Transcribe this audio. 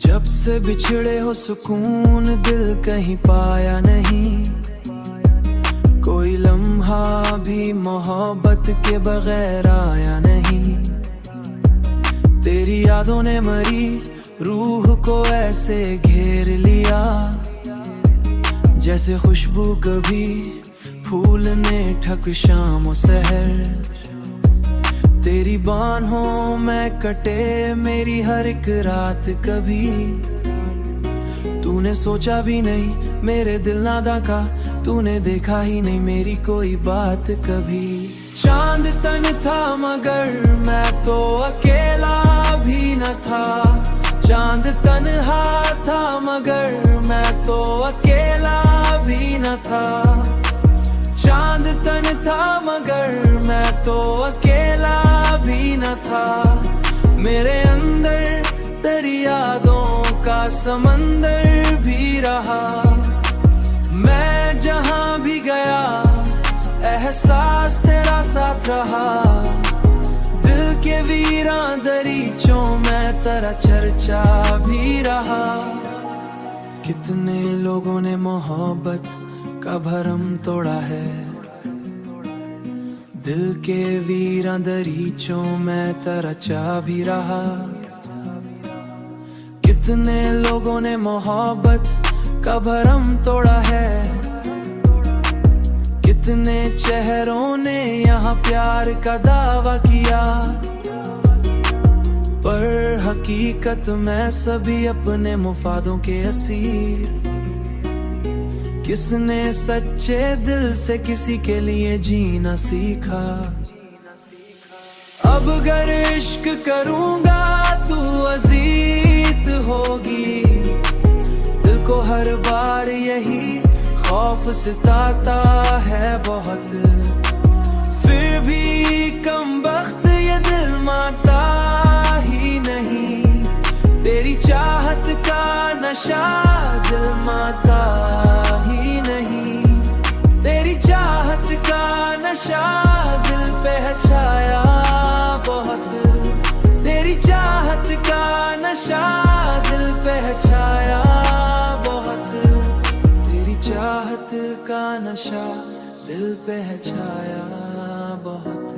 जब से बिछड़े हो सुकून दिल कहीं पाया नहीं, कोई लम्हा भी मोहब्बत के बगैर आया नहीं। तेरी यादों ने मरी रूह को ऐसे घेर लिया, जैसे खुशबू कभी फूल ने ठक शाम सहर। तेरी बाहों में कटे मेरी हर एक रात, कभी तूने सोचा भी नहीं मेरे दिल नादा का, तूने देखा ही नहीं मेरी कोई बात कभी। चांद तन था मगर मैं तो अकेला भी न था, चांद तन्हा था मगर मैं तो अकेला भी न था। चांद तन था मगर मैं तो अकेला भी न था। मेरे अंदर तेरी यादों का समंदर भी रहा। मैं जहां भी गया एहसास तेरा साथ रहा। दिल के वीरां दरीचों में तेरा चर्चा भी रहा। कितने लोगों ने मोहब्बत का भरम तोड़ा है, दिल के वीरां दरीचों में तेरा चा भी रहा। कितने लोगों ने मोहब्बत का भरम तोड़ा है, कितने चेहरों ने यहाँ प्यार का दावा किया, पर हकीकत में सभी अपने मुफादों के असीर। किसने सच्चे दिल से किसी के लिए जीना सीखा। अब अगर इश्क करूंगा तू अजीत होगी, दिल को हर बार यही खौफ सताता है बहुत। फिर भी कमबख्त ये दिल मानता ही नहीं, तेरी चाहत का नशा दिल मानता ही नहीं। तेरी चाहत का नशा दिल पे है छाया बहुत, तेरी चाहत का नशा दिल पे है छाया बहुत। तेरी चाहत का नशा दिल पे है छाया बहुत।